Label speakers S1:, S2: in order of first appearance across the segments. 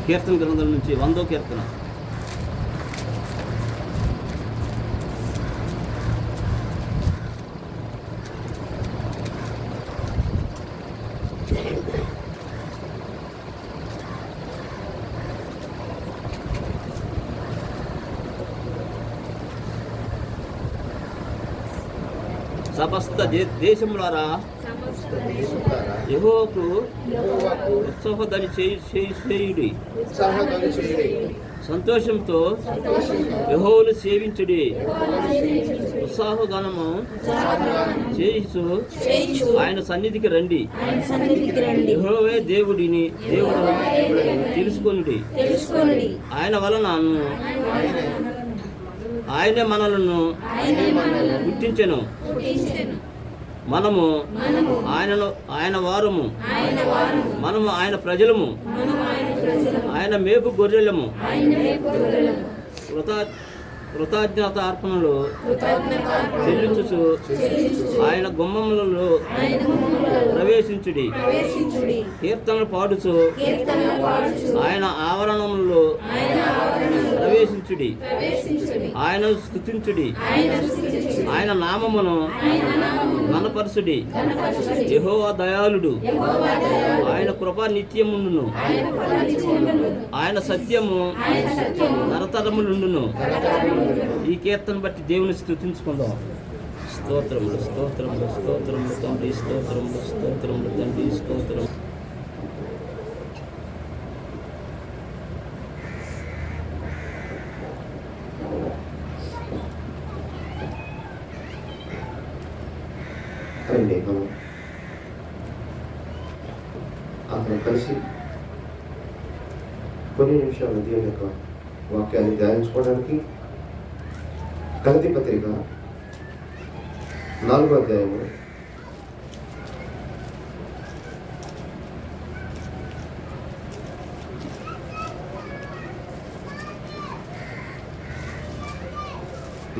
S1: కీర్తన గ్రంథం నుంచి 100వ కీర్తన. సమస్త దేశములారా యెహోవాకు ఉత్సాహధ్వని చేయుడి, సంతోషంతో యెహోవాను సేవించుడి. ఉత్సాహగానము చేయుచు ఆయన సన్నిధికి రండి. యెహోవే దేవుడు తెలుసుకొనుడి. ఆయన వలన ఆయనే మనలను గుర్తించెను. మనము ఆయన వారము, మనము ఆయన ప్రజలము, ఆయన మేపు గొర్రెలము. కృతజ్ఞత అర్పణలు చెల్లించుచు ఆయన గుమ్మములలో ప్రవేశించుడి. కీర్తనలు పాడుచు ఆయన ఆవరణములలో ప్రవేశించుడి. ఆయనను స్తుతించుడి. ఆయన నామమును ఘనపరచుడి. యెహోవా దయాళుడు, ఆయన కృప నిత్యముండును. ఆయన సత్యము తరతరములుండును. ఈ కీర్తన బట్టి దేవుని స్తుతించుకుందాం. స్తోత్రములు స్తోత్రములు స్తోత్రములు తండ్రి, స్తోత్రములు స్తోత్రములు తండ్రి, స్తోత్రం.
S2: అందరం కలిసి కొన్ని నిమిషాలు దేవుని యొక్క వాక్యాన్ని ధ్యానించుకోవడానికి గలతీ పత్రిక 4వ అధ్యాయము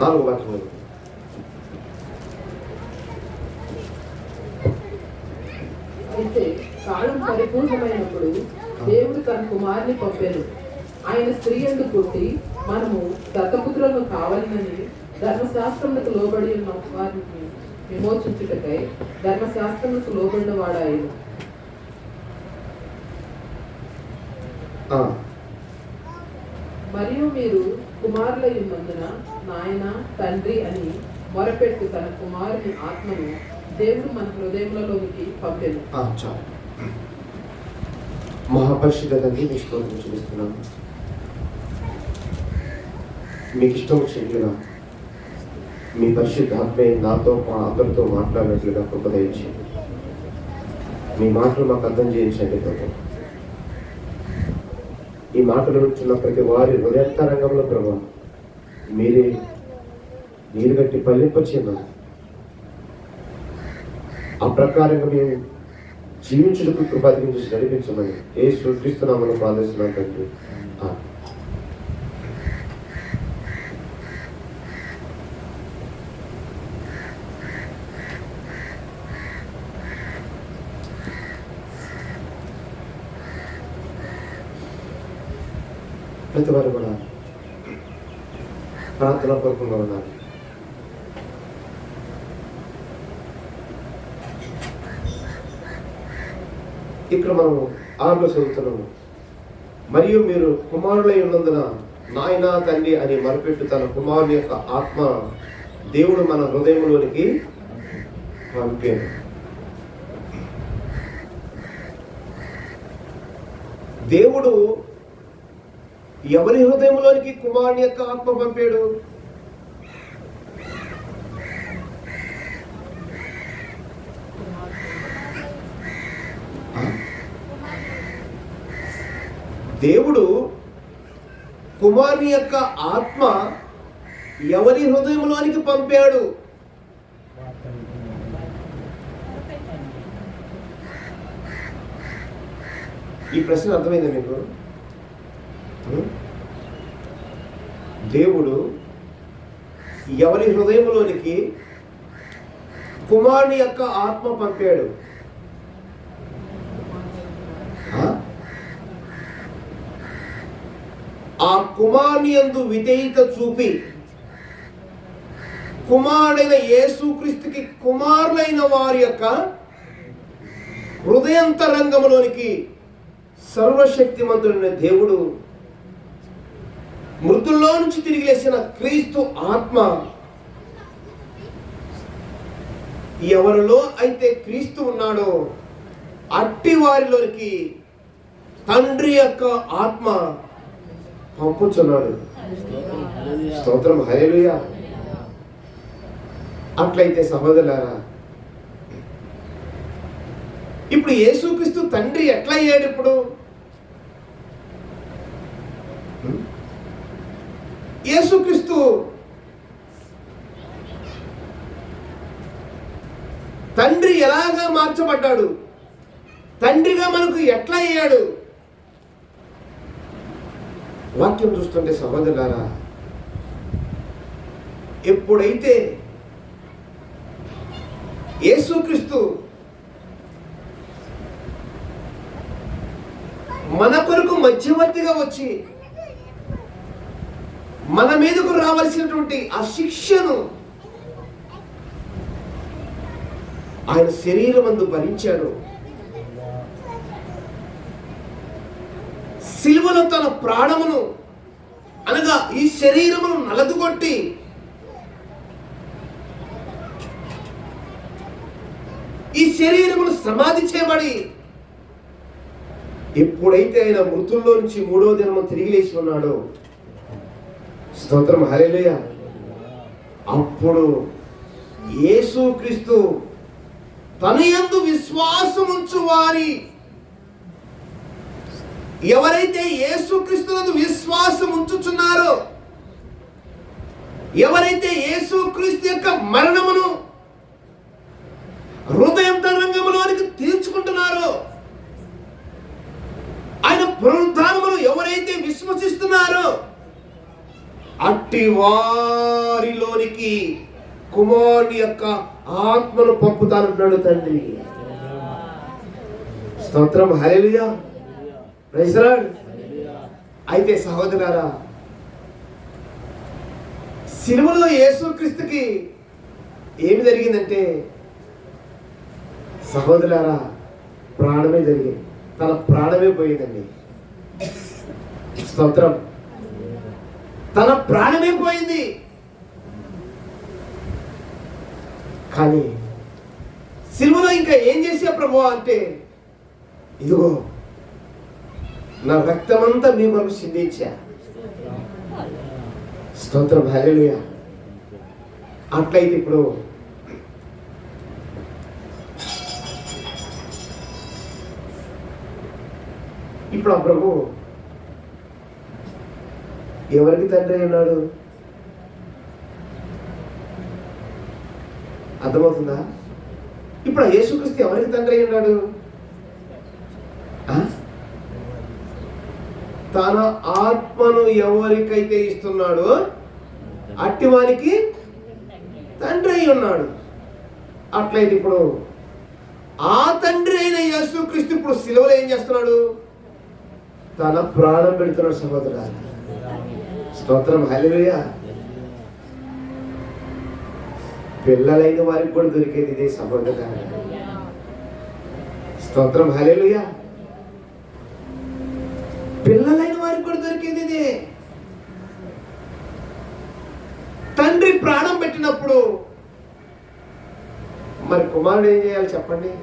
S2: 4వ వాక్యం.
S3: అయితే కాలం పరిపూర్ణమైనప్పుడు దేవుడు తన కుమారుని పంపెను. ఆయన స్త్రీ యందు పుట్టి మనము దత్తపుత్రులను కావాలని ధర్మశాస్త్రములకు లోబడి ఉన్న వారిని విమోచించుటకై ధర్మశాస్త్రములకు లోబడిన వాడాయను. మరియు మీరు కుమారులై ఉన్నందున నాయన తండ్రి అని మొరపెట్టు తన కుమారుని ఆత్మను దేవుడు మన హృదయములలోనికి పంపెను.
S2: మహాపరిషుద్ధ తండ్రి, మీ స్తోత్రం చెల్లిస్తున్నాను. మీకు ఇష్టం వచ్చినట్లుగా మీ పరిశుద్ధ ఆత్మే నాతో మా అందరితో మాట్లాడినట్లుగా కృప దయచేయండి. మీ మాటలు మాకు అర్థం చేయించండి ప్రభు. ఈ మాటలు వింటున్న ప్రతి వారి హృదయాంతరంగంలో ప్రభు మీరే నీరు గట్టి ఫలింపచేయమని, ఆ ప్రకారంగా మేము జీవించుటకు కృపాధికం చేసి నడిపించమని యేసు క్రీస్తు నామములో ప్రార్థిస్తున్నాం తండ్రి. ప్రతి వారు కూడా ప్రార్థన పూర్వకంగా ఉన్నారు. ఇక్కడ మనం 6లో చదువుతున్నాము. మరియు మీరు కుమారులై ఉన్నందున నాయన తండ్రి అని మొరపెట్టు తన కుమారుని యొక్క ఆత్మ దేవుడు మన హృదయంలోనికి పంపాడు. దేవుడు ఎవరి హృదయంలోనికి కుమారుని యొక్క ఆత్మ పంపాడు? దేవుడు కుమారుని యొక్క ఆత్మ ఎవరి హృదయంలోనికి పంపాడు? ఈ ప్రశ్న అర్థమైందా మీకు? దేవుడు ఎవరి హృదయంలోనికి కుమారుని యొక్క ఆత్మ పంపాడు? ఆ కుమారుని యందు విధేయత చూపి కుమారుడైన యేసుక్రీస్తుకి కుమారులైన వారి యొక్క హృదయంతరంగంలోనికి సర్వశక్తిమంతుడైన దేవుడు, మృతుల్లో నుంచి తిరిగి లేచిన క్రీస్తు ఆత్మ ఎవరిలో అయితే క్రీస్తు ఉన్నాడో అట్టి వారిలోనికి తండ్రి యొక్క ఆత్మ పంపుచున్నాడు. స్తోత్రం, హల్లెలూయా. అట్లయితే సహోదరులారా, ఇప్పుడు యేసుక్రీస్తు తండ్రి ఎట్లా అయ్యాడు? ఇప్పుడు యేసుక్రీస్తు తండ్రి ఎలాగా మార్చబడ్డాడు? తండ్రిగా మనకు ఎట్లా అయ్యాడు? వాక్యం చూస్తుంటే సహోదరులారా, ఎప్పుడైతే యేసుక్రీస్తు మన కొరకు మధ్యవర్తిగా వచ్చి మన మీదకు రావాల్సినటువంటి ఆ శిక్షను ఆయన శరీరమందు భరించాడు. సిలువలో తన ప్రాణమును అనగా ఈ శరీరమును నలదుకొట్టి ఈ శరీరమును సమాధి చేయబడి ఎప్పుడైతే ఆయన మృతుల్లో నుంచి 3వ దినము తిరిగి లేచి ఉన్నాడో, స్తోత్రం, హల్లెలూయా, అప్పుడు యేసుక్రీస్తు తన యందు విశ్వాసం ఉంచు వారి, ఎవరైతే యేసుక్రీస్తునందు విశ్వాసం ఉంచుచున్నారో, ఎవరైతే యేసుక్రీస్తు యొక్క మరణమును హృదయంతరంగంలోనికి తీర్చుకుంటున్నారో, ఆయన పునరుద్ధానమును ఎవరైతే విశ్వసిస్తున్నారో అట్టి వారిలోనికి కుమారుని యొక్క ఆత్మను పంపుతానంటున్నాడు తండ్రి. స్తోత్రం, హల్లెలూయా, ప్రైజ్ లార్డ్. అయితే సహోదరులారా, సిలువలో యేసుక్రీస్తుకి ఏమి జరిగిందంటే సహోదరులారా, ప్రాణమే జరిగింది. తన ప్రాణమే పోయిందండి. స్తోత్రం, తన ప్రాణమే పోయింది. కానీ సిలువలో ఇంకా ఏం చేసా ప్రభువా అంటే, ఇదిగో నా రక్తమంతా మీ కొరకు సిందించా. స్తోత్రం, హల్లెలూయా. అట్లయితే ఇప్పుడు ఆ ప్రభు ఎవరికి తండ్రి ఉన్నాడు? అర్థమవుతుందా? ఇప్పుడు ఆ యేసుక్రీస్తు ఎవరికి తండ్రి ఉన్నాడు? తన ఆత్మను ఎవరికైతే ఇస్తున్నాడో అట్టి వారికి తండ్రి అయి ఉన్నాడు. అట్లయితే ఇప్పుడు ఆ తండ్రి అయిన యేసుక్రీస్తు ఇప్పుడు సిలువలో ఏం చేస్తున్నాడు? తన ప్రాణం పెడుతున్నాడు. సహోదరులారా, స్తోత్రం, హల్లెలూయా. పిల్లలైన వారికి కూడా దొరికేది ఇదే సహోదరులారా. స్తోత్రం, హల్లెలూయా. పిల్లలైన వారికి కూడా దొరికేది ఇదే. తండ్రి ప్రాణం పెట్టినప్పుడు మరి కుమారుడు ఏం చేయాలి చెప్పండి?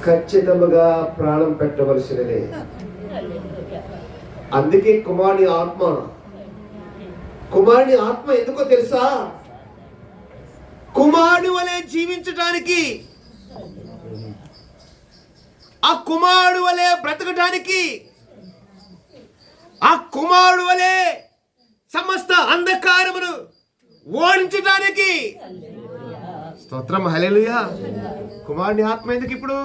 S2: ఖచ్చితంగా ప్రాణం పెట్టవలసినదే. అందుకే కుమారుని ఆత్మ ఎందుకో తెలుసా? కుమారుని వలె జీవించడానికి, ఆ కుమారుడు వలె బ్రతకడానికి, ఆ కుమారుడు వలె సమస్త అంధకారమును ఓడించడానికి. స్తోత్రం, హల్లెలూయా. కుమారుని ఆత్మ ఎందుకు ఇప్పుడు?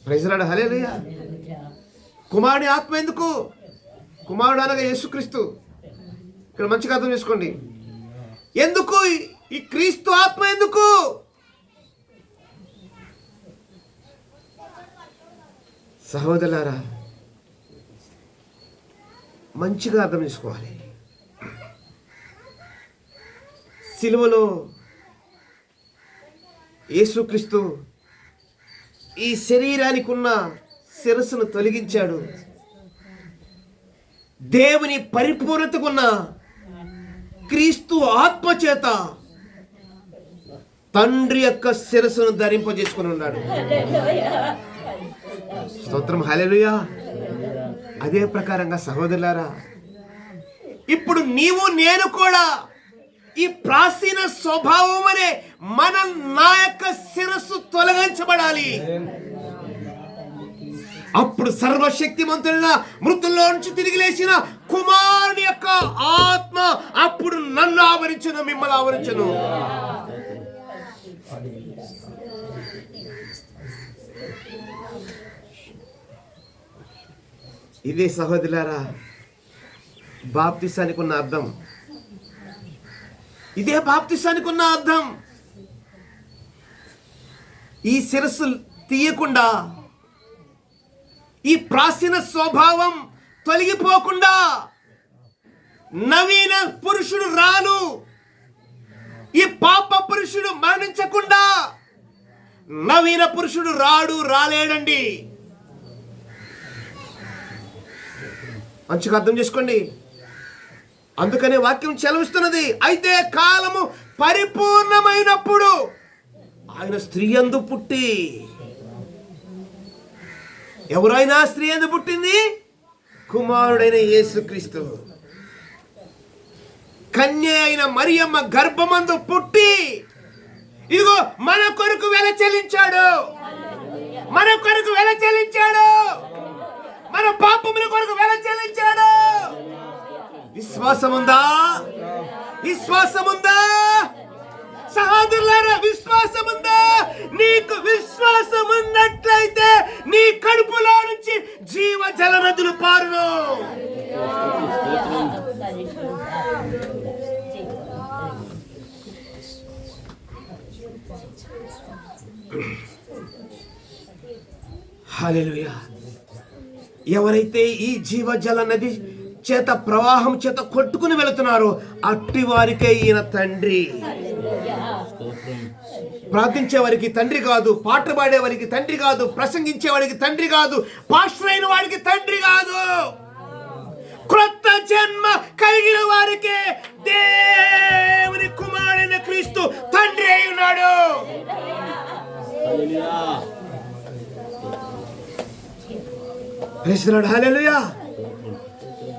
S2: ప్రైజ్ లార్డ్, హల్లెలూయా. కుమారుని ఆత్మ ఎందుకు? కుమారుడు అనగా యేసుక్రీస్తు. ఇక్కడ మంచిగా అర్థం చేసుకోండి. ఎందుకు ఈ క్రీస్తు ఆత్మ? ఎందుకు? సహోదరులారా, మంచిగా అర్థం చేసుకోవాలి. సిలువలో యేసుక్రీస్తు ఈ శరీరానికి ఉన్న శిరస్సును తొలగించాడు. దేవుని పరిపూర్ణతకున్న క్రీస్తు ఆత్మచేత తండ్రి యొక్క శిరస్సును ధరింపజేసుకుని ఉన్నాడు. స్తోత్రం, హల్లెలూయా. అదే ప్రకారంగా సహోదరులారా, ఇప్పుడు నీవు నేను కూడా ఈ ప్రాచీన స్వభావం అనే నా యొక్క శిరస్సు తొలగించబడాలి. అప్పుడు సర్వశక్తిమంతుడైన మృతుల్లో నుంచి తిరిగి లేచిన కుమారుని యొక్క ఆత్మ అప్పుడు నన్ను ఆవరించును, మిమ్మల్ని ఆవరించును. ఇదే సహోదరులారా బాప్తిసానికి ఉన్న అర్థం. ఇదే బాప్తిసానికి ఉన్న అర్థం. ఈ శిరస్సు తీయకుండా, ఈ ప్రాచీన స్వభావం తొలగిపోకుండా నవీన పురుషుడు రాను, ఈ పాప పురుషుడు మరణించకుండా నవీన పురుషుడు రాలేడండి. మంచిగా అర్థం చేసుకోండి. అందుకనే వాక్యం చెలవిస్తున్నది, అయితే కాలము పరిపూర్ణమైనప్పుడు ఆయన స్త్రీ యందు పుట్టి. ఎవరైనా స్త్రీ యందు పుట్టింది? కుమారుడైన యేసుక్రీస్తు. కన్య అయిన మరియమ్మ గర్భమందు పుట్టి ఇదిగో మన కొరకు వెల చెల్లించాడు, మన కొరకు వెల చెల్లించాడు, మన పాపముల కొరకు వెల చెల్లించాడు. విశ్వాసముందా? విశ్వాసముందా? సహోదరులారా, విశ్వాసముందా? నీకు విశ్వాసం ఉన్నట్లయితే నీ కడుపులో నుంచి జీవ జల నదులు పారును. హల్లెలూయా. ఎవరైతే ఈ జీవ జల నది చేత ప్రవాహం చేత కొట్టుకుని వెళుతున్నారో అట్టి వారికే ఈయన తండ్రి. ప్రార్థించే వారికి తండ్రి కాదు, పాట పాడే వారికి తండ్రి కాదు, ప్రసంగించే వాడికి తండ్రి కాదు, పాస్టర్ అయిన వాడికి తండ్రి కాదు. క్రొత్త జన్మ కలిగిన వారికే దేవుని కుమారుడైన క్రీస్తు తండ్రి అయి ఉన్నాడు. హల్లెలూయా.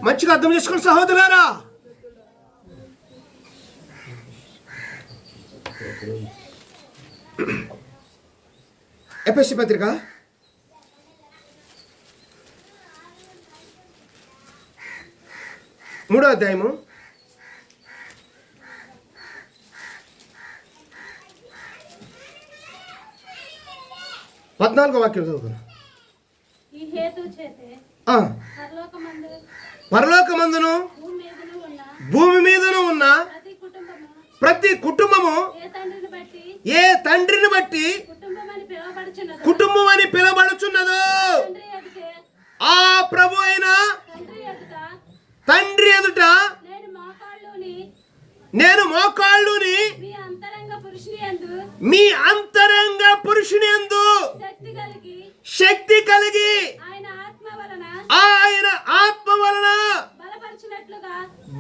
S2: మంచిగా అర్థం చేసుకోండి సహోదరులారా. ఎఫెసీ పత్రిక 3వ అధ్యాయము 14వ వాక్యం చదువుకున్నాం. పరలోకమందును భూమి మీదను ఉన్న ప్రతి కుటుంబము ఏ తండ్రిని బట్టి కుటుంబం అని పిలవబడుచున్నదో ఆ ప్రభు అయిన తండ్రి ఎదుట నేను మోకాళ్ళుని మీ అంతరంగ పురుషుని యందు శక్తి కలిగి ఆయన ఆత్మ వలన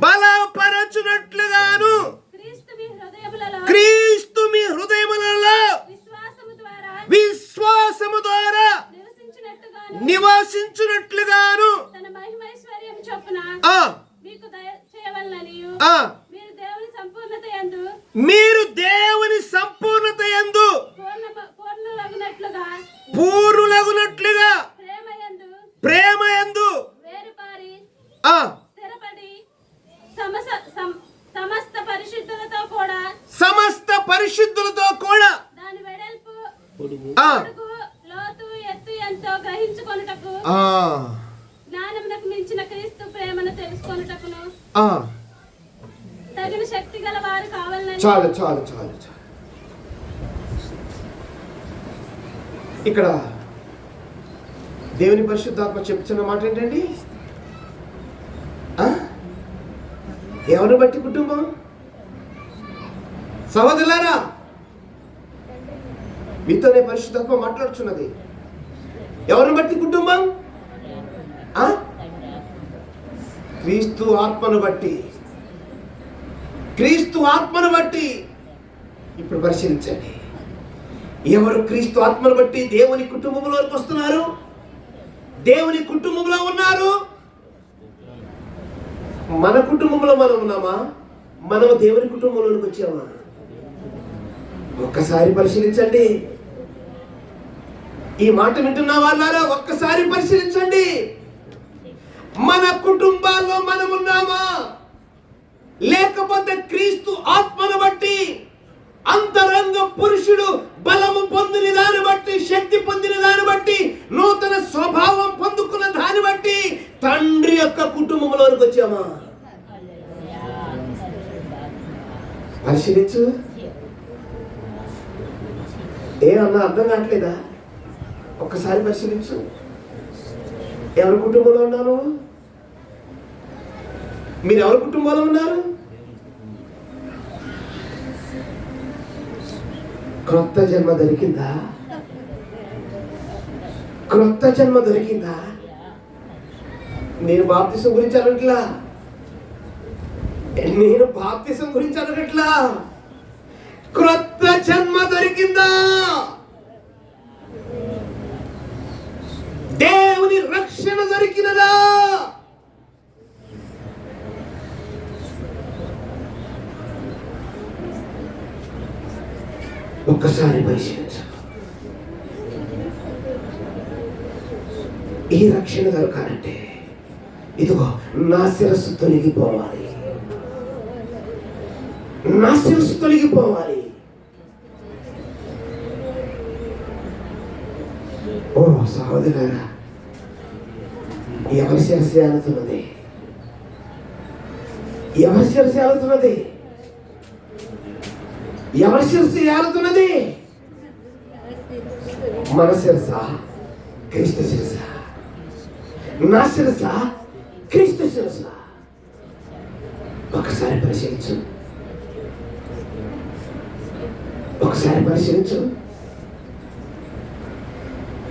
S2: బలపరచునట్లుగాను క్రీస్తు మీ హృదయములలో విశ్వాసము ద్వారా నివసించునట్లుగాను మీరు దేవుని సంపూర్ణత యందు పూర్ణులగునట్లుగా ప్రేమ యందు సమస్త పరిశుద్ధులతో కూడా
S3: దాని వెడల్పు
S1: పొడుగు
S3: లోతు ఎత్తు ఎంతో గ్రహించుకొనుటకు జ్ఞానమునకు మించిన క్రీస్తు ప్రేమను తెలుసుకొనుటకును తగిన శక్తి గల వారు కావాలని.
S2: చాలు. ఇక్కడ దేవుని పరిశుద్ధాత్మ చెప్తున్న మాట ఏంటండి? ఎవరిని బట్టి కుటుంబం? సహోదరులారా, మీతోనే పరిశుద్ధాత్మ మాట్లాడుచున్నది. ఎవరిని బట్టి కుటుంబం? క్రీస్తు ఆత్మను బట్టి. క్రీస్తు ఆత్మను బట్టి. ఇప్పుడు పరిశీలించండి, ఎవరు క్రీస్తు ఆత్మను బట్టి దేవుని కుటుంబంలోకి వస్తున్నారు, దేవుని కుటుంబంలో ఉన్నారు? మన కుటుంబంలో మనం ఉన్నామా? మనం దేవుని కుటుంబంలోకి వచ్చామా? ఒక్కసారి పరిశీలించండి. ఈ మాట వింటున్న వాళ్ళారా, ఒక్కసారి పరిశీలించండి. మన కుటుంబాల్లో మనం ఉన్నామా? లేకపోతే క్రీస్తు ఆత్మను బట్టి, అంతరంగ పురుషుడు బలము పొందిన దాన్ని బట్టి, శక్తి పొందిన దాన్ని బట్టి, నూతన స్వభావం పొందుకున్న దాన్ని బట్టి తండ్రి యొక్క కుటుంబంలోకి వచ్చామా? పరిశీలించు. అన్నా అర్థం కావట్లేదా? ఒక్కసారి పరిశీలించు. ఎవరి కుటుంబంలో ఉన్నారు? మీరు ఎవరి కుటుంబంలో ఉన్నారు? క్రొత్త జన్మ దొరికిందా? క్రొత్త జన్మ దొరికిందా? నేను బాప్తిసం గురించి అనట్లా, క్రొత్త జన్మ దొరికిందా? దేవుని రక్షణ దొరికినదా? ఒక్కసారి పరిశీలించు. ఈ రక్షణ దొరకాలంటే ఇదిగో నా శిరస్సు తొలగిపోవాలి, నా శిరస్సు తొలగిపోవాలి. ఓ సహోదరులారా, ఎవరి శిరస్సు ఏలుతున్నది? ఎవరి శిరస్సు ఏలుతున్నది? ఎవరి శిరస్సు ఏలుతున్నది? మన శిరస? క్రీస్తు శిరస? నా శిరస? క్రీస్తు శిరస? ఒకసారి పరిశీలించు. ఒకసారి పరిశీలించు.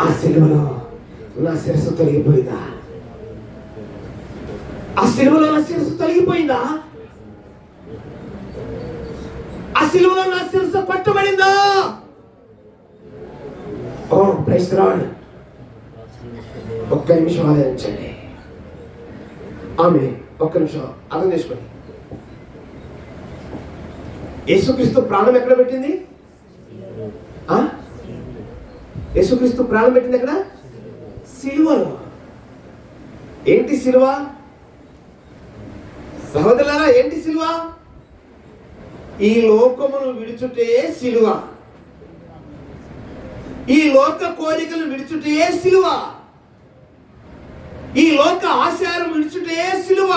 S2: ఆ సిలువలో నా శిరస్సు తొలగిపోయిందా? ఆ సిలువలో నా శిరస్సు తొలగిపోయిందా? ఆ సిలువలో నా శిరస్సు పట్టబడిందా? ఓ ప్రైజ్ ది లార్డ్. ఒక్క నిమిషం ఆలోచించండి. ఆమె ఒక్క నిమిషం అర్థం చేసుకోండి. యేసుక్రీస్తు ప్రాణం ఎక్కడ పెట్టింది? యేసుక్రీస్తు ప్రాణం పెట్టింది ఎక్కడ? సిలువలో. ఏంటి సిలువ? సహోదరులారా, ఏంటి సిలువ? ఈ లోకమును విడుచుటే సిలువ. ఈ లోక కోరికలు విడుచుటే సిలువ. ఈ లోక ఆచారం విడుచుటే సిలువ.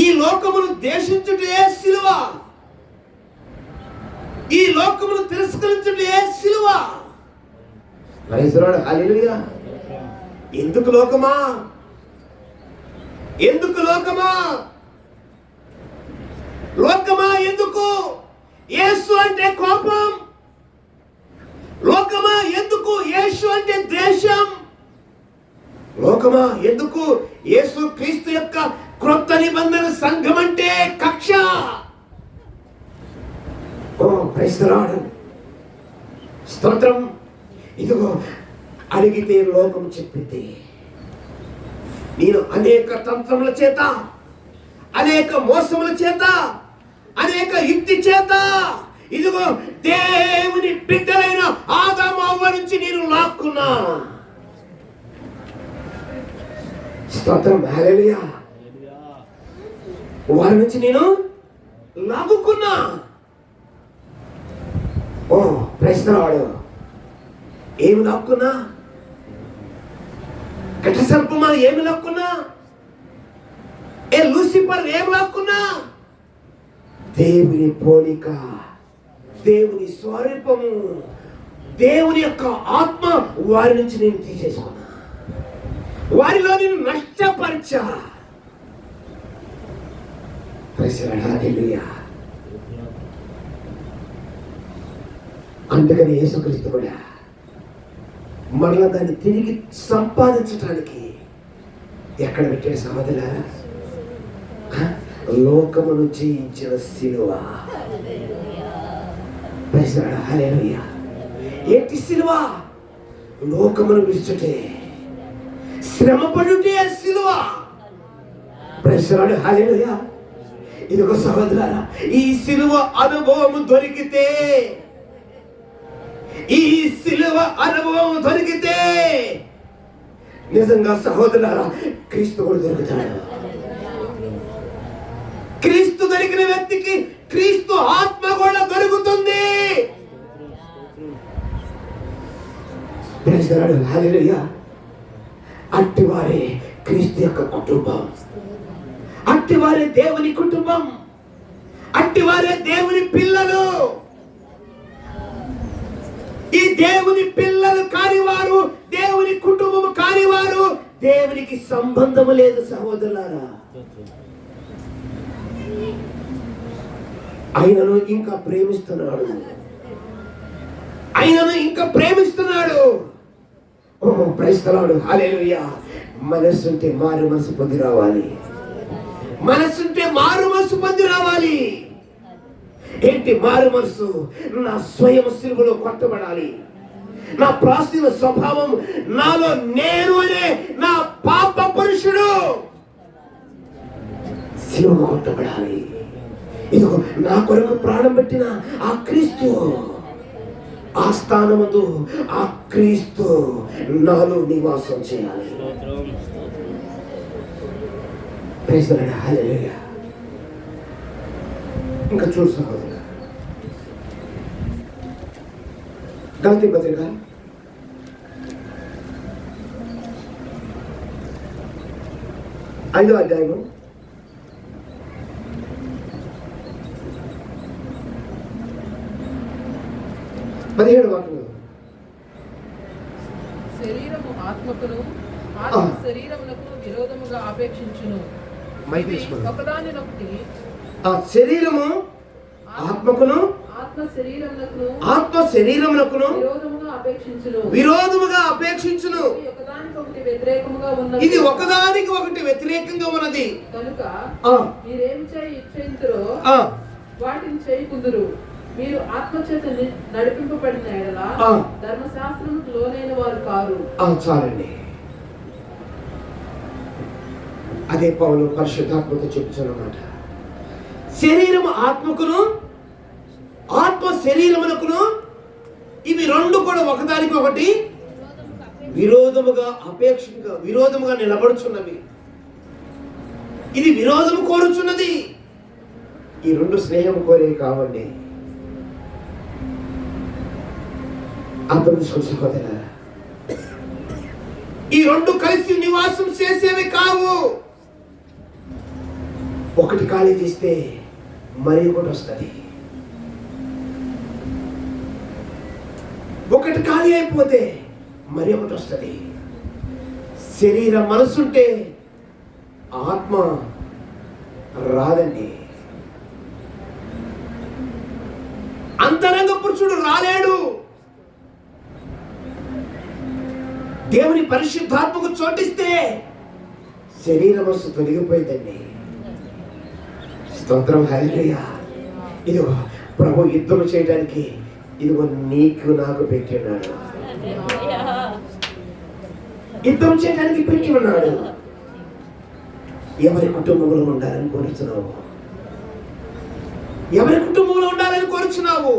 S2: ఈ లోకమును దేశించుటే సిలువ. ఈ లోకమును తిరస్కరించుటే సిలువ. హల్లెలూయా. ఎందుకు లోకమా? ఎందుకు లోకమా? లోకమా ఎందుకు? యేసు అంటే కోపం. లోకమా ఎందుకు? యేసు అంటే ద్వేషం. లోకమా ఎందుకు? యేసు క్రీస్తు యొక్క క్రొత్త నిబంధన సంఘం అంటే కక్ష. ఓ ప్రైజ్ ది లార్డ్. స్తోత్రం. ఇదిగో అడిగితే లోకం చెప్పింది, నేను అనేక తంత్రముల చేత, అనేక మోసముల చేత, అనేక యుక్తి చేత ఇదిగో దేవుని బిడ్డలైన ఆదాము అవ్వ నుంచి నేను లాక్కున్నా. స్తోత్రం. హల్లెలూయా. వారి నుంచి నేను లాగుకున్నా. ఓ ప్రైజ్ ది లార్డ్. ఏమి లాక్కున్నా? కఠ సర్పమా ఏమి లాక్కున్నా? లూసిఫర్ ఏమి లాక్కున్నా? దేవుని పోలిక, దేవుని స్వరూపము, దేవుని యొక్క ఆత్మ వారి నుంచి నేను తీసేసుకున్నా. వారిలో నేను నష్టపరిచా. హల్లెలూయా. అందుకని యేసుక్రీస్తు కూడా మరలా దాన్ని తిరిగి సంపాదించడానికి ఎక్కడ పెట్టాడు సహోదరులారా? లోకమును జయించిన సిలువ. హల్లెలూయా. ఏంటి సిలువ? లోకమును విడిచుటే, శ్రమపడుటే సిలువ. హల్లెలూయా. ఇదిగో సహోదరులారా, ఈ సిలువ అనుభవం దొరికితే, ఈ సిలువ అనుభవం దొరికితే నిజంగా సహోదరులారా క్రీస్తు కూడా దొరుకుతాడు. క్రీస్తు దొరికిన వ్యక్తికి క్రీస్తు ఆత్మ కూడా దొరుకుతుంది. హల్లెలూయా. అట్టివారే క్రీస్తు యొక్క కుటుంబం, అట్టివారే దేవుని కుటుంబం, అట్టివారే దేవుని పిల్లలు. ఈ దేవుని పిల్లలు కానివారు, దేవుని కుటుంబము కానివారు దేవునికి సంబంధము లేదు సహోదరులారా. ఆయనను ఇంకా ప్రేమిస్తున్నాడు, ఆయనను ఇంకా ప్రేమిస్తున్నాడు. ఓ ప్రైస్తలాడు. హల్లెలూయా. మనస్సుంటే మారు మనసు పొంది రావాలి, మనస్సుంటే మారు మనసు పొంది రావాలి. ఏంటి మారు మనసు? నా స్వయం సిలువలో కొట్టబడాలి. నా ప్రాచీన స్వభావం, నాలో నేను అనే నా పాప పురుషుడు సిలువ కొట్టబడాలి. ఇదిగో నా కొరకు ప్రాణం పెట్టిన ఆ క్రీస్తు, ఆ స్థానముందు ఆ క్రీస్తు నాలో నివాసం చేయాలి. హల్లెలూయా. ఇంకా చూడు సహోదరు, గలతీ పత్రిక 5వ అధ్యాయము 17వ వాక్యం.
S3: శరీరము ఆత్మకును, ఆత్మ శరీరమునకు విరోధముగా ఆపేక్షించును. ఒకదానినొకటి.
S2: ఆ శరీరము ఆత్మకును,
S3: ఆత్మ శరీరమునకును,
S2: ఆత్మ శరీరమునకును విరోధముగా అపేక్షించును. ఇది ఒకదానికి ఒకటి వ్యతిరేకంగా ఉన్నది.
S3: కనుక మీరేం చేయించురో వాటిని చేయకుందురు. మీరు ఆత్మచేత నడిపింపబడిన యెడల ధర్మశాస్త్రముకు లోనైన వారు కారు.
S2: చాలండి. అదే పౌలు పరిశుద్ధాత్మతో చెప్తున్నమాట. శరీరము ఆత్మకును, ఆత్మ శరీరమునకును, ఇవి రెండు కూడా ఒకదానికి ఒకటి విరోధముగా అపేక్షగా విరోధముగా నిలబడుచున్నవి. ఇది విరోధము కోరుచున్నది. ఈ రెండు స్నేహం కోరే కావండి. అర్థం సహోదరా, ఈ రెండు కలిసి నివాసం చేసేవి కావు. ఒకటి ఖాళీ చేస్తే మరి ఒకటి వస్తుంది. ఒకటి ఖాళీ అయిపోతే మరి ఒకటి వస్తుంది. శరీరం మనసుంటే ఆత్మ రాదండి. అంతరంగ పురుషుడు రాలేడు. దేవుని పరిశుద్ధాత్మకు చోటిస్తే శరీర మనసు తొలగిపోయిందండి. స్తోత్రం. హల్లెలూయా. ఇదిగో ప్రభు యుద్ధం చేయడానికి ఇదిగో నీకు నాకు పెట్టి ఉన్నాడు. యుద్ధం చేయడానికి పెట్టి ఉన్నాడు. ఎవరి కుటుంబంలో ఉండాలని కోరుచున్నావు? ఎవరి కుటుంబంలో ఉండాలని కోరుచున్నావు?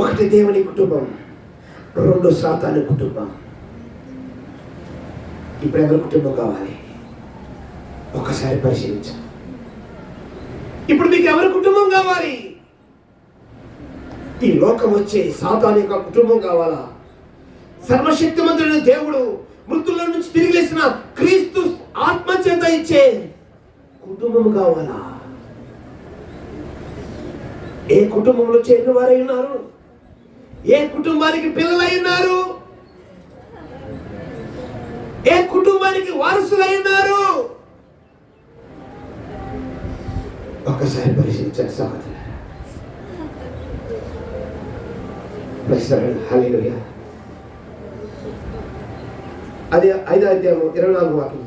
S2: ఒకటి దేవుని కుటుంబం, రెండు సాతాను కుటుంబం. ఇప్పుడు ఎవరి కుటుంబం కావాలి? ఒకసారి పరిశీలించు. ఇప్పుడు మీకు ఎవరి కుటుంబం కావాలి? ఈ లోకం వచ్చే సాతాను యొక్క కుటుంబం కావాలా? సర్వశక్తిమంతుడైన దేవుడు మృతుల నుంచి తిరిగి లేచిన క్రీస్తు ఆత్మచేత ఇచ్చే కుటుంబం కావాలా? ఏ కుటుంబంలో చేరిన వారై ఉన్నారు? ఏ కుటుంబానికి పిల్లలై ఉన్నారు? ఏ కుటుంబానికి వారసులై ఉన్నారు? ఒక్కసారి పరిశీలించారు సహోదరులారా. హల్లెలూయా. అది 5వ అధ్యాయం 24వ వాక్యం.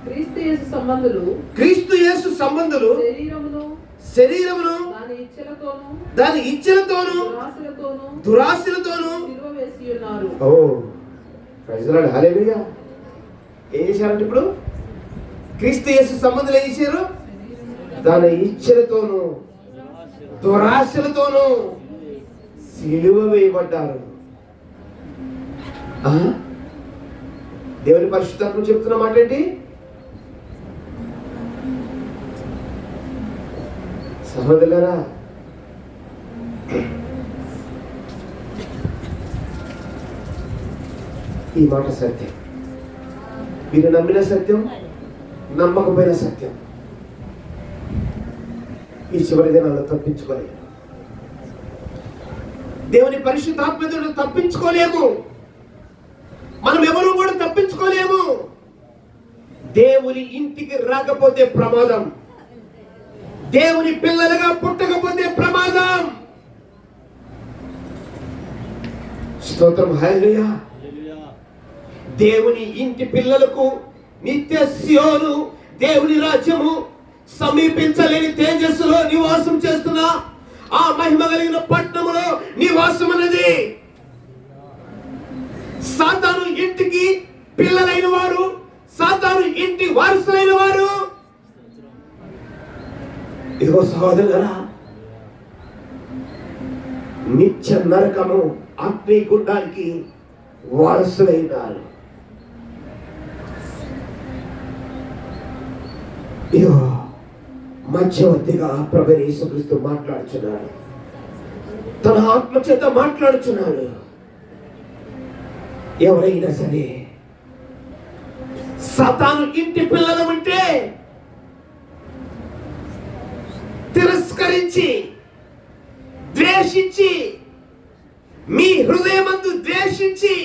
S2: క్రీస్తు యేసు సంబంధులు శరీరమును దాని ఇచ్చలతోను దురాశలతోను ఓ ప్రైజ్ ది లార్డ్. హల్లెలూయా. ఏం చేశారంటే ఇప్పుడు క్రీస్తు యేసు సంబంధులు ఏం చేశారు? దాని ఇచ్చలతోను దురాశలతోను సిలువ వేయబడ్డారు. దేవుని పరిశుద్ధాత్మ చెప్తున్న మాట ఏంటి? సహోదరులారా, ఈ మాట సత్యం. మీరు నమ్మిన సత్యం, నమ్మకపోయిన సత్యం. ఈ చివరి దినాల్లో తప్పించుకోలేము. దేవుని పరిశుద్ధాత్మను తప్పించుకోలేము. మనం ఎవరు కూడా తప్పించుకోలేము. దేవుని ఇంటికి రాకపోతే ప్రమాదం. దేవుని పిల్లలుగా పుట్టకపోతే ప్రమాదం. స్తోత్రం. హల్లెలూయా. దేవుని ఇంటి పిల్లలకు నిత్య సియోను దేవుని రాజ్యము సమీపించలేని తేజస్సులో నివాసం చేస్తున్న ఆ మహిమ కలిగిన పట్టణములో నివాసం అన్నది. సాతాను ఇంటికి పిల్లలైన వారు, సాతాను ఇంటి వారసులైన వారు, ఇదిగో సహోదరులారా, నిత్య నరకము అగ్నిగుండానికి వారసులైనారు. ఇదిగో మధ్యవర్తిగా ప్రభువైన యేసుక్రీస్తు మాట్లాడుచున్నాడు. తన ఆత్మ చేత మాట్లాడుచున్నాడు. ఎవరైనా సరే సాతాను ఇంటి పిల్లలు ఉంటే తిరస్కరించి, ద్వేషించి, మీ హృదయమందు ద్వేషించి,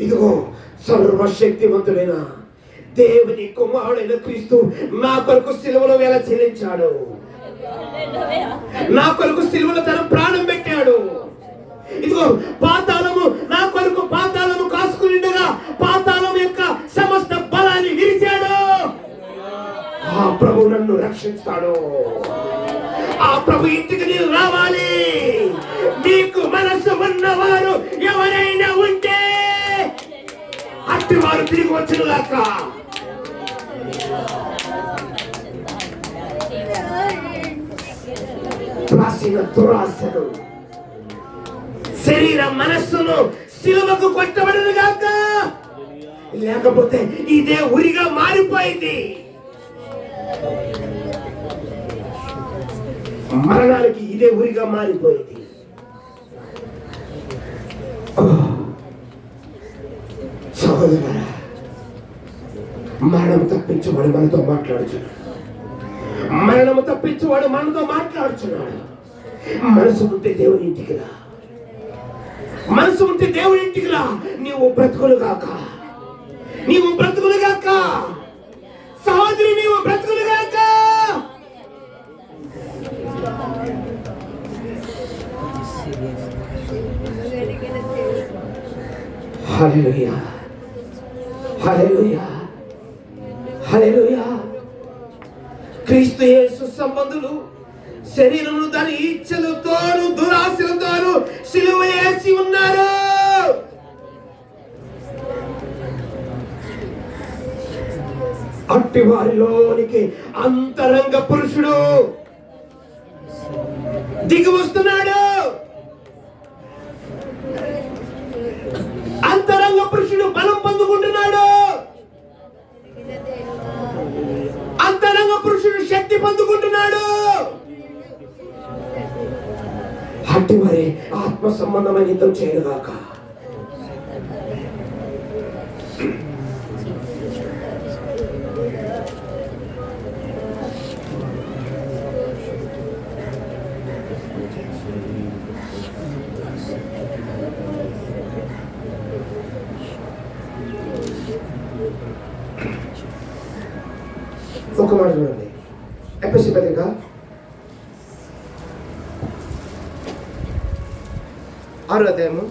S2: ఇదిగో సర్వశక్తివంతుడైన దేవుని కుమారుడైన క్రీస్తు నా కొరకు సిలువలో వేల చెల్లించాడు. నా కొరకు సిలువలో తన ప్రాణం పెట్టాడు. ఇదిగో పాతాళము నా కొరకు పాతాళము కాసుకునిండగా పాతాళం యొక్క సమస్త బలాన్ని విరిచాడు. ఆ ప్రభు నన్ను రక్షిస్తాడు. ఆ ప్రభు ఇంటికి నేను రావాలి. నీకు మనసు ఉన్నవారు ఎవరైనా ఉంటే అట్టి వారు తిరిగి వచ్చుగాక. ప్రాచీన దురాశను, శరీర మనస్సును సిలువకు కొట్టబడను గాక. లేకపోతే ఇదే ఉరిగా మారిపోయింది. మరణానికి ఇదే ఉరిగా మారిపోయింది. సహోదరులారా, మరణం తప్పించువాడు మనతో మాట్లాడుచున్నాడు. మరణము తప్పించువాడు మనతో మాట్లాడుచున్నాడు. మనసు ఉంటే దేవుని ఇంటికి రా. మనసు ఉంటే దేవుని ఇంటికి రా. నీవు బ్రతుకులుగాక, నీవు బ్రతుకులుగాక. సహోదరి, నీవు బ్రతుకులుగాక. హల్లెలూయా, హల్లెలూయా, హల్లెలూయా. క్రీస్తు యేసు సంబంధులు శరీరమును దాని ఇచ్చలతోను దురాశలతోను సిలువ వేసి ఉన్నారు. అట్టి వారిలోనికి అంతరంగ పురుషుడు దిగి వస్తున్నాడు. అంతరంగ పురుషుడు బలం పొందుకుంటున్నాడు. అంతరంగ పురుషుడు శక్తి పొందుకుంటున్నాడు. అట్టి మరి ఆత్మ సంబంధమైన యుద్ధం చేయగాక. ఒక మాట చూడండి, ఎఫెసీ పత్రిక 6వ అధ్యాయము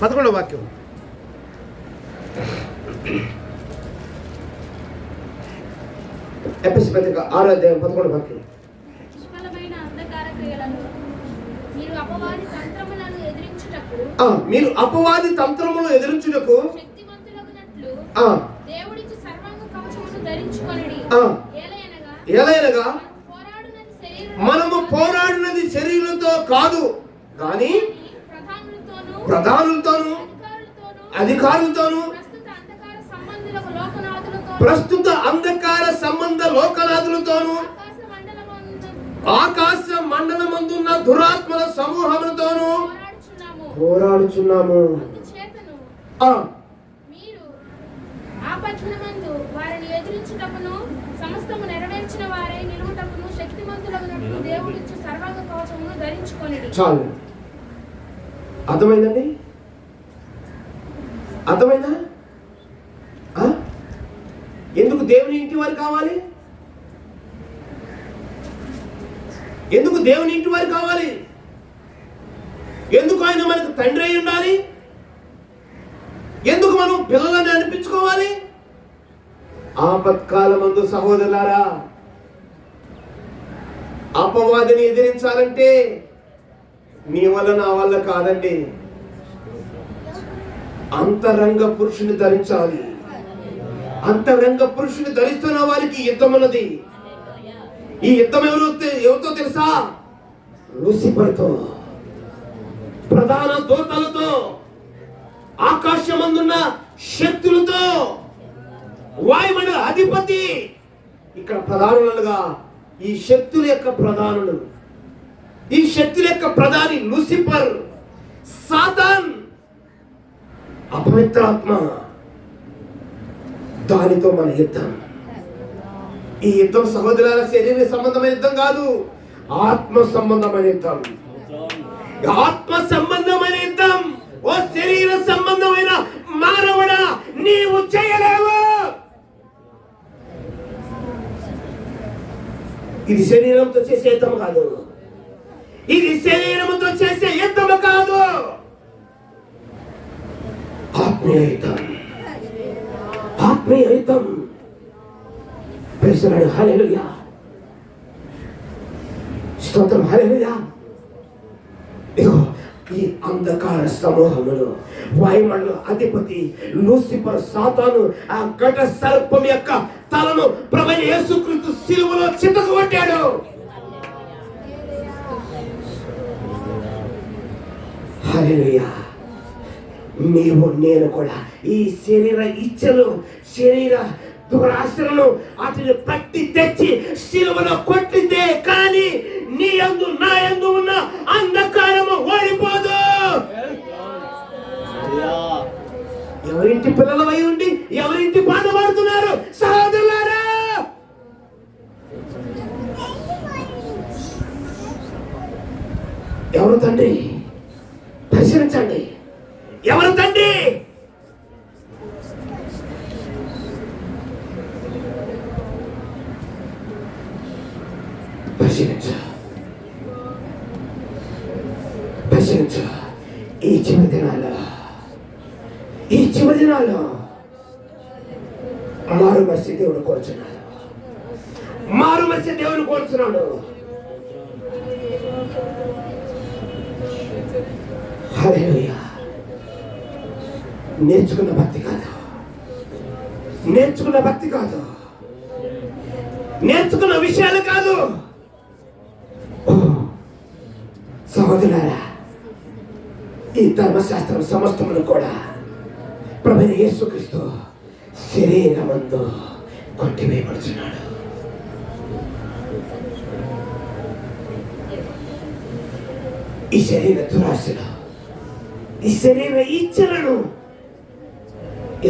S2: 11వ వాక్యం. ఎఫెసీ పత్రిక 6వ అధ్యాయం 11వ వాక్యం.
S4: నిష్ఫలమైన అంధకార క్రియలను మీరు అపవాది తంత్రములను ఎదిరించుటకు
S2: మీరు అపవాది తంత్రములు ఎదిరించుటకు
S4: శక్తిమంతులగునట్లు
S2: ఆ
S4: దేవుడిచ్చి సర్వాంగ కవచమును ధరించుకొనిడి.
S2: ఆ
S4: ఏలయనగా
S2: మనము పోరాడినది శరీరంతో కాదు కానీ ప్రధానులతోనూ అధికారులతోనూ ప్రస్తుత అంధకార సంబంధ లోకనాథులతోనూ ఆకాశ మండలమందున్న దురాత్మల సమూహములతోనూ పోరాడుచున్నాము.
S4: మీరు ఆపత్తులమందు వారిని ఎదిరించుటకును సమస్తము నెరవేర్చిన వారై నిలువుటకును శక్తిమంతులగునట్లు దేవుడిచ్చు సర్వాంగ కవచమును ధరించుకొనిడి.
S2: చాలు, అర్థమైందండి? అర్థమైందా? ఎందుకు దేవుని ఇంటి వారు కావాలి? ఎందుకు దేవుని ఇంటి వారు కావాలి? ఎందుకు ఆయన మనకు తండ్రి అయి ఉండాలి? ఎందుకు మనం పిల్లలని అనిపించుకోవాలి? ఆపత్కాలమందు సహోదరులారా, అపవాదిని ఎదిరించాలంటే నీ వల్ల నా వల్ల కాదండి. అంతరంగ పురుషుని ధరించాలి. అంతరంగ పురుషుని ధరిస్తున్న వారికి యుద్ధం ఉన్నది. ఈ యుద్ధం ఎవరితో తెలుసా? లూసిఫర్తో, ప్రధాన దూతలతో, ఆకాశమందున్న శక్తులతో, వాయుమండల అధిపతి. ఇక్కడ ప్రధానులుగా ఈ శక్తుల యొక్క ప్రధానులు, ఈ శక్తుల యొక్క ప్రధాని లూసిఫర్, సాతాన్, అపవిత్రాత్మ. దానితో మన యుద్ధం. ఈ యుద్ధం సహోదరుల శరీర సంబంధమైన యుద్ధం కాదు, ఆత్మ సంబంధమైన యుద్ధం. ఆత్మ సంబంధమైన యుద్ధం. ఓ శరీర సంబంధమైన మానవుడా, నీవు చేయలేవు. ఇది శరీరంతో చేసే యుద్ధం కాదు. ఇది శరీరంతో చేసే యుద్ధం కాదు. ఆత్మీయ యుద్ధం. ఆత్మీయ యుద్ధం. Praise the lord. హల్లెలూయా. స్తోత్రం. హల్లెలూయా. ఇదిగో ఈ అంధకార సమూహములు, వాయుమండల అధిపతి లూసిఫర్, సాతాను, ఆ ఘట సర్పం యొక్క తలను ప్రభువైన యేసుక్రీస్తు సిలువలో చితకు కొట్టాడు. హల్లెలూయా. నీవు నేను కూడా ఈ శరీర ఇచ్చలు, శరీర దురాశలను వాటిని పట్టి తెచ్చి సిలువలో కొట్టితే కానీ నీ యందు నా యందు ఉన్న అంధకారము ఓడిపోదు. ఎవరింటి పిల్లలు అయి ఉండి ఎవరింటి పాట పాడుతున్నారు సహోదరులారా? ఎవరు తండ్రి? పరిశీలించండి. ఎవరు తండ్రి? పరిశీలించు. ఈ చివరి దినాలు మారు మనసు దేవుడు కోరుచున్నాడు. మారు మనసు దేవుడు కోరుచున్నాడు. హల్లెలూయా. నేర్చుకున్న భక్తి కాదు, నేర్చుకున్న విషయాలు కాదు. సహోదరులారా, ఈ ధర్మశాస్త్రం సమస్తమును కూడా ప్రభువైన యేసుక్రీస్తు శరీరమందు కొట్టివేయబడుచున్నాడు. ఈ శరీర దురాశలు, ఈ శరీర ఇచ్చలను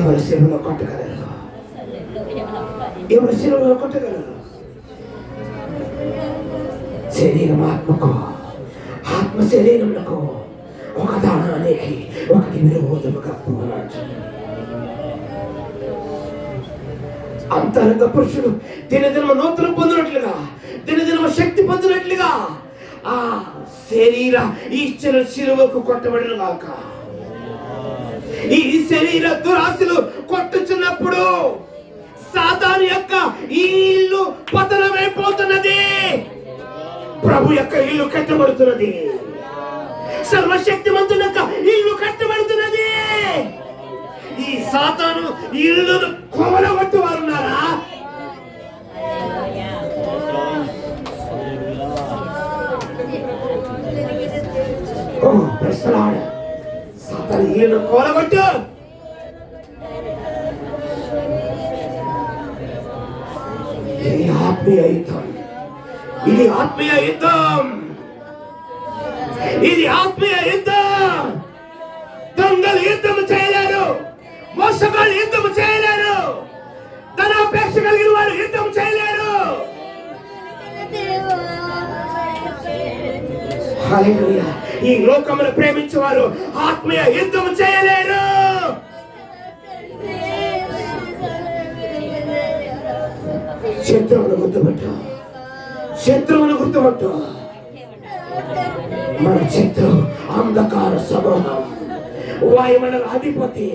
S2: ఎవరు శిలువలో కొట్టగలరు? ఎవరు శిలువలో కొట్టగలరు? శరీరం ఆత్మకు, ఆత్మ శరీరములకు ఒకదాని ఒకరికి ఒకటి విరోధముగా పోరాడు. అంతరంగ పురుషుడు దినదినము నూతన పొందినట్లుగా, దినదినము శక్తి పొందినట్లుగా ఆ శరీర ఇచ్చిన శిలువకు కొట్టబడిన గాక. ఈ శరీర దురాశలు కొట్టుచున్నప్పుడు సాతాను యొక్క ఈ ఇల్లు పతనమైపోతున్నది, ప్రభు యొక్క ఇల్లు కట్టబడుతున్నది, సర్వశక్తిమంతుని యొక్క ఇల్లు కట్టబడుతున్నది. ఈ సాతాను ఇల్లును కొలగొట్టు వారున్నారా? సాతాను ఇల్లును కొలగొట్టు. ఇది ఆత్మీయ యుద్ధం, ఇది ఆత్మీయ యుద్ధం, ఇది ఆత్మీయ యుద్ధం. దొంగలు యుద్ధం చేయలేరు, మోసగాళ్ళు యుద్ధం చేయలేరు, ధనాపేక్ష కలిగిన వారు యుద్ధం చేయలేరు. హల్లెలూయా. ఈ లోకమును ప్రేమించేవారు ఆత్మీయ యుద్ధం చేయలేరు. శత్రువును గుర్తుపట్టు, శత్రువును గుర్తుపట్టు. మన శత్రువు అంధకార సమూహం, వాయుమండల అధిపతి.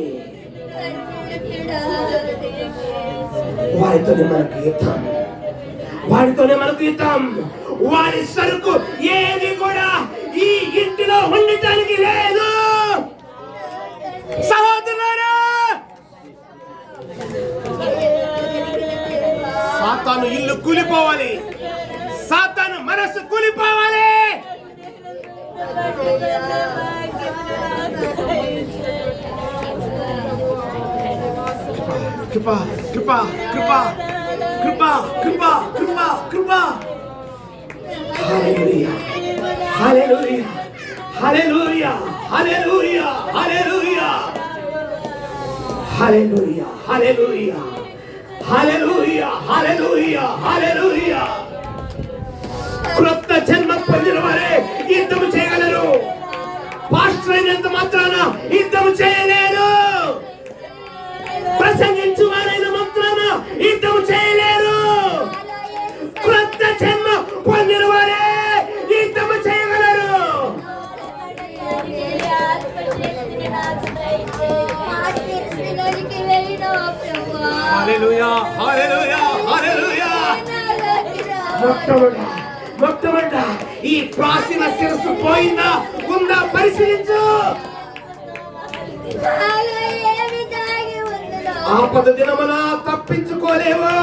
S2: వారితోనే మనకు యుద్ధం, వారితోనే మనకు యుద్ధం. వారి సరుకు ఏది కూడా ఈ ఇంటిలో ఉండటానికి లేదు. సహోదరులారా, సాతాను ఇల్లు కూలిపోవాలి, సాతాను మనసు కూలిపోవాలి. కృప కృప కృప కృప కృప కృప కృప. హల్లెలూయా హల్లెలూయా హల్లెలూయా హల్లెలూయా హల్లెలూయా హల్లెలూయా హల్లెలూయా హల్లెలూయా హల్లెలూయా హల్లెలూయా. క్రొత్త జన్మ పొందిన వారే యుద్ధం చేయగలరు. పాస్టర్ అయినంత మాత్రాన యుద్ధం చేయలేరు. ప్రసంగించు వారైన మాత్రాన యుద్ధం చేయలేరు. క్రొత్త జన్మ పొందిన వారే యుద్ధం చేయగలరు. హల్లెలూయా హల్లెలూయా హల్లెలూయా. మొట్టమొదట ఈ ప్రాచీన శిరస్సు పోయిందా ఉందా పరిశీలించు. ఆపద దినమున తప్పించుకోలేవు.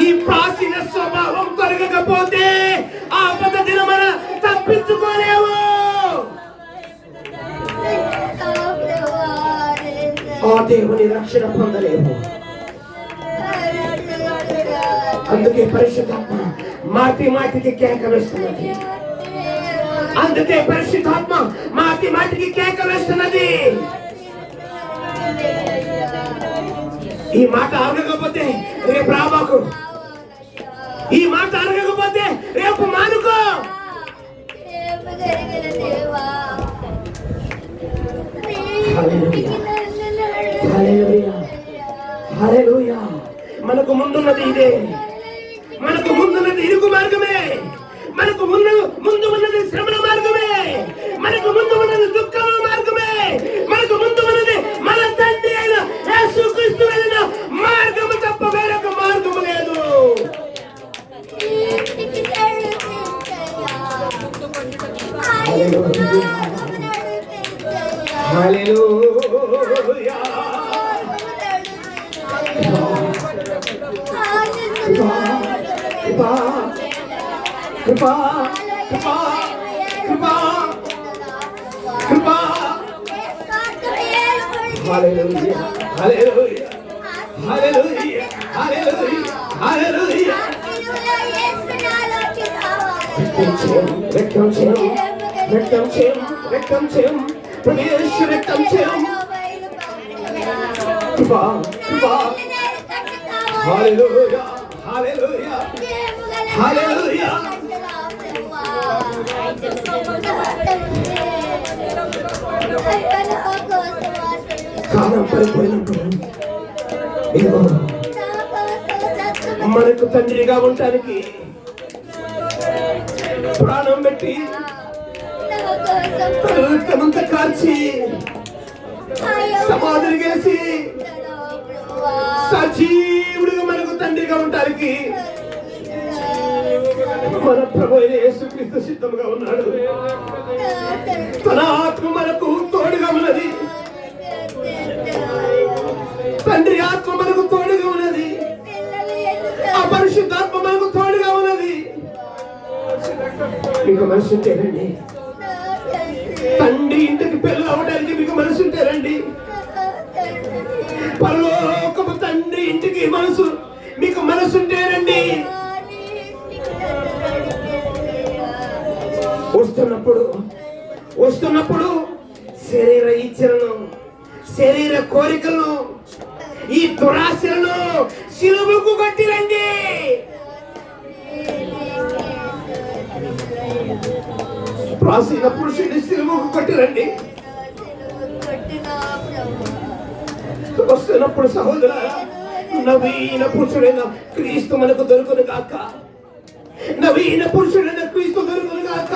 S2: ఈ ప్రాచీన స్వభావం తొలగకపోతే ఆపద దినమున తప్పించుకోలేవు. ఆ దేవుని రక్షణ పొందలేవు. అందుకే పరిశుద్ధాత్మ మాటి మాటికి కేక వేస్తున్నది. అందుకే పరిశుద్ధాత్మ మాటి మాటికి కేక వేస్తున్నది. ఈ మాట అరగకపోతే రేపు రాబాకు, ఈ మాట అరగకపోతే రేపు మానుకో. హల్లెలూయా హల్లెలూయా హల్లెలూయా. మనకు ముందున్నది ఇదే, మనకు ముందున్నది ఇరుకు మార్గమే, మనకు ముందు ఉన్నది శ్రమల మార్గమే, మనకు ముందు ఉన్నది దుఃఖం మార్గమే, మనకు ముందు ఉన్నది మన తండ్రి అయిన యేసుక్రీస్తు వెళ్ళిన మార్గము తప్ప వేరొక మార్గము లేదు. హల్లెలూయా కృపా కృపా కృపా కృపా కృపా. హల్లెలూయా హల్లెలూయా హల్లెలూయా హల్లెలూయా హల్లెలూయా. వ్యక్తం చేయం వ్యక్తం చేయం వ్యక్తం చేయం ప్రవేశ వ్యక్తం చేయం. కృపా కృపా. హల్లెలూయా హల్లెలూయా హల్లెలూయా. పడిపోయినప్పుడు ఇదిగో మనకు తండ్రిగా ఉండటానికి ప్రాణం పెట్టి తన రక్తమంతా కార్చి సమాధిని గెలిచి సజీవుడిగా మనకు తండ్రిగా ఉండటానికి మన ప్రభు అయిన యేసుక్రీస్తు సిద్ధంగా ఉన్నాడు. తన ఆత్మ మనకు తోడుగా ఉన్నది. తండ్రి ఆత్మ మనకు తోడుగా ఉన్నది. ఆ పరిశుద్ధాత్మ మనకు తోడుగా ఉన్నది. మీకు మనసు ఉంటే రండి. తండ్రి ఇంటికి పెళ్ళి అవ్వడానికి మీకు మనసు ఉంటే రండి. పరలోకపు తండ్రి ఇంటికి మనసు మీకు మనసు ఉంటే రండి. వస్తున్నప్పుడు శరీర ఇచ్చలను, శరీర కోరికలను, ఈ దురాశలను సిలువకు కొట్టిరండి. ప్రాచీన పురుషుడిని సిలువకు కొట్టిరండి. వస్తున్నప్పుడు సహోదరులారా, నవీన పురుషుడైన క్రీస్తు మనకు దొరుకును గాక. నవీన పురుషుడైన క్రీస్తు దొరుకును గాక.